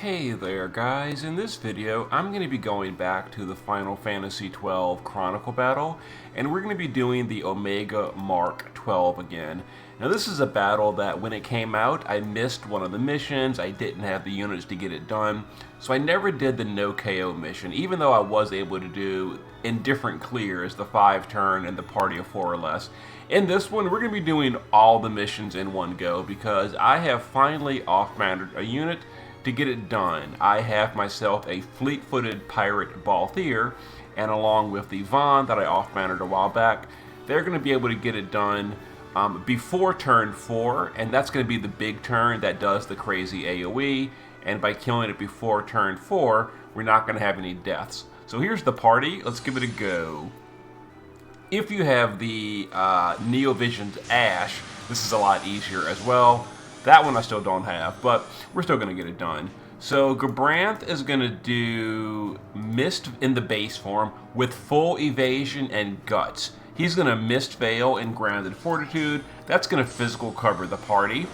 Hey there guys, in this video I'm going to be going back to the Final Fantasy XII Chronicle battle, and we're going to be doing the Omega Mark 12 again. Now this is a battle that when it came out I missed one of the missions, I didn't have the units to get it done, so I never did the no KO mission, even though I was able to do in different clears the 5-turn and the party of 4 or less. In this one we're going to be doing all the missions in one go because I have finally off-mannered a unit to get it done. I have myself a fleet-footed pirate Balthier, and along with the Vaughn that I off-mannered a while back, they're going to be able to get it done before turn 4, and that's going to be the big turn that does the crazy AoE, and by killing it before turn 4, we're not going to have any deaths. So here's the party, let's give it a go. If you have the Neovision's Ash, this is a lot easier as well. That one I still don't have, but we're still going to get it done. So Gabranth is going to do Mist in the base form with full evasion and guts. He's going to Mist Veil and Grounded Fortitude. That's going to physical cover the party.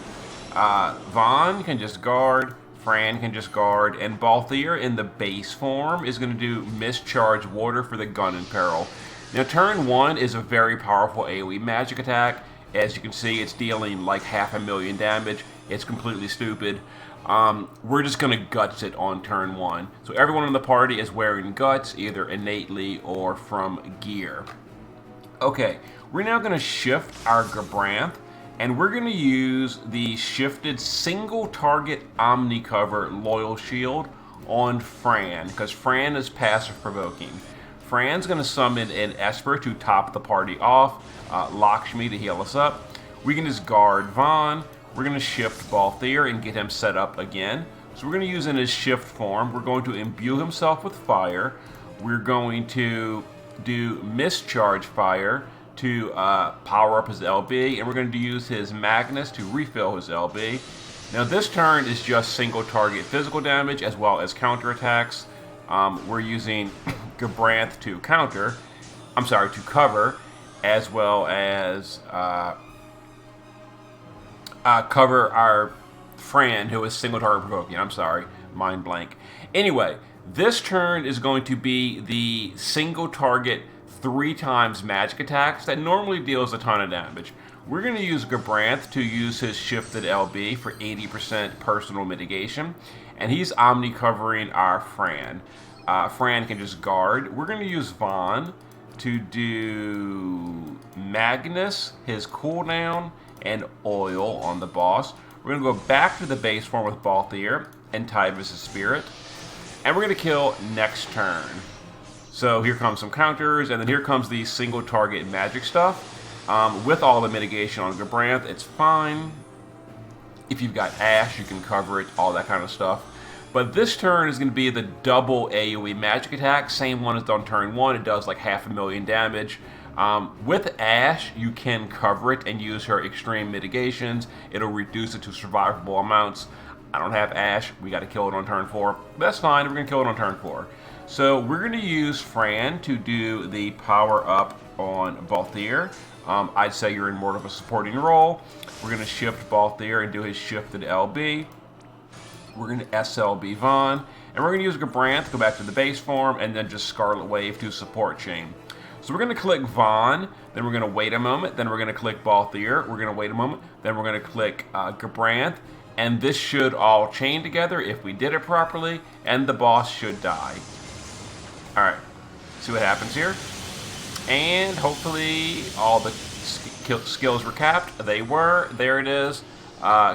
Vaughn can just guard, Fran can just guard, and Balthier in the base form is going to do Mist Charge Water for the Gun in Peril. Now turn 1 is a very powerful AoE magic attack. As you can see, it's dealing like 500,000 damage. It's completely stupid. We're just going to guts it on turn 1. So everyone in the party is wearing guts, either innately or from gear. Okay, we're now going to shift our Gabranth, and we're going to use the shifted single target Omni Cover Loyal Shield on Fran, because Fran is passive provoking. Fran's going to summon an Esper to top the party off, Lakshmi to heal us up. We can just guard Vaughn. We're going to shift Balthier and get him set up again. So we're going to use in his shift form. We're going to imbue himself with fire. We're going to do Mist Charge Fire to power up his LB, and we're going to use his Magnus to refill his LB. Now this turn is just single target physical damage as well as counterattacks. We're using Gabranth to cover, as well as cover our Fran, who is single target provoking. I'm sorry, mind blank. Anyway, this turn is going to be the single target 3 times magic attacks that normally deals a ton of damage. We're going to use Gabranth to use his shifted LB for 80% personal mitigation, and he's omni covering our Fran. Fran can just guard. We're going to use Vaughn to do Magnus, his cooldown, and oil on the boss. We're going to go back to the base form with Balthier and Tyvis' Spirit, and we're going to kill next turn. So here comes some counters, and then here comes the single target magic stuff. With all the mitigation on Gabranth, it's fine. If you've got Ash, you can cover it, all that kind of stuff. But this turn is going to be the double AoE magic attack, same one as on turn 1. It does like 500,000 damage. With Ash, you can cover it and use her extreme mitigations. It'll reduce it to survivable amounts. I don't have Ash. We got to kill it on turn 4. That's fine. We're going to kill it on turn 4. So we're going to use Fran to do the power up on Balthier. I'd say you're in more of a supporting role. We're going to shift Balthier and do his shifted LB. We're going to SLB Vaughn, and we're going to use Gabranth, go back to the base form, and then just Scarlet Wave to support chain. So we're going to click Vaughn, then we're going to wait a moment, then we're going to click Balthier, we're going to wait a moment, then we're going to click Gabranth, and this should all chain together if we did it properly, and the boss should die. Alright, see what happens here. And hopefully all the skills were capped. They were. There it is.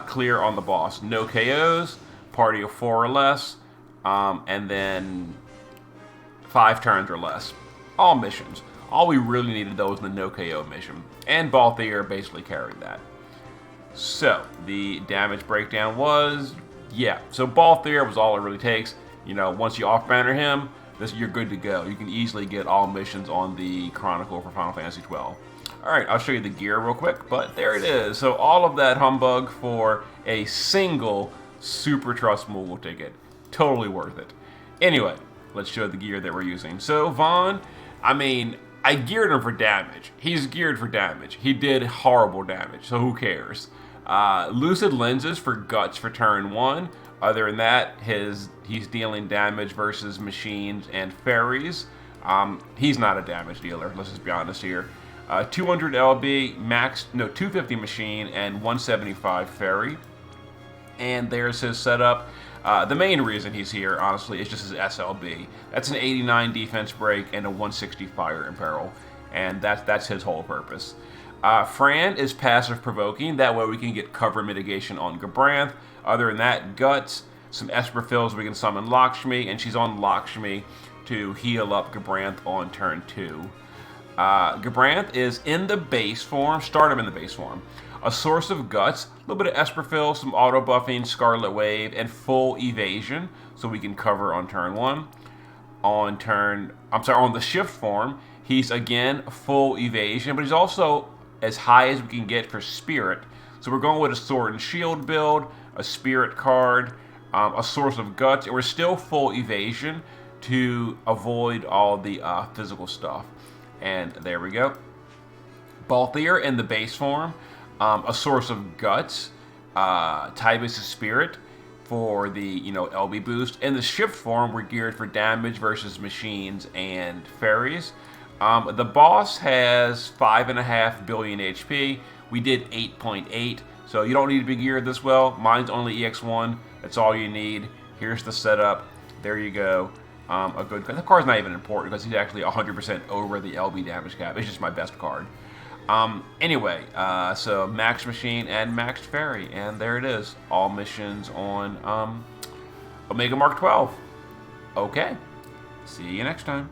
Clear on the boss. No KOs. Party of 4 or less, and then 5 turns or less. All missions. All we really needed though was the no KO mission, and Balthier basically carried that. So the damage breakdown was, so Balthier was all it really takes. You know, once you off-banner him, you're good to go. You can easily get all missions on the Chronicle for Final Fantasy XII. Alright, I'll show you the gear real quick, but there it is. So all of that humbug for a single Super Trust Moogle ticket. Totally worth it. Anyway, let's show the gear that we're using. So Vaughn, I mean, I geared him for damage. He's geared for damage. He did horrible damage, so who cares? Lucid lenses for guts for turn 1. Other than that, he's dealing damage versus machines and fairies. He's not a damage dealer, let's just be honest here. 200 LB, 250 machine, and 175 fairy. And there's his setup. The main reason he's here, honestly, is just his SLB. That's an 89 defense break and a 160 fire imperil. And that's his whole purpose. Fran is passive provoking. That way we can get cover mitigation on Gabranth. Other than that, Guts, some Esper fills we can summon Lakshmi, and she's on Lakshmi to heal up Gabranth on turn 2. Gabranth is in the base form. Start him in the base form. A source of guts, a little bit of Esper fill, some auto buffing, Scarlet Wave, and full evasion, so we can cover on turn 1. On the shift form, he's again full evasion, but he's also as high as we can get for spirit. So we're going with a sword and shield build, a spirit card, a source of guts, and we're still full evasion to avoid all the physical stuff. And there we go. Balthier in the base form, a source of guts, Tybus' spirit for the LB boost. In the shift form, we're geared for damage versus machines and fairies. The boss has 5.5 billion HP. We did 8.8, so you don't need to be geared this well. Mine's only EX1. That's all you need. Here's the setup. There you go. A good card. The card's not even important because he's actually 100% over the LB damage cap. It's just my best card. Anyway, so Max Machine and Max Fairy, and there it is. All missions on Omega Mark 12. Okay. See you next time.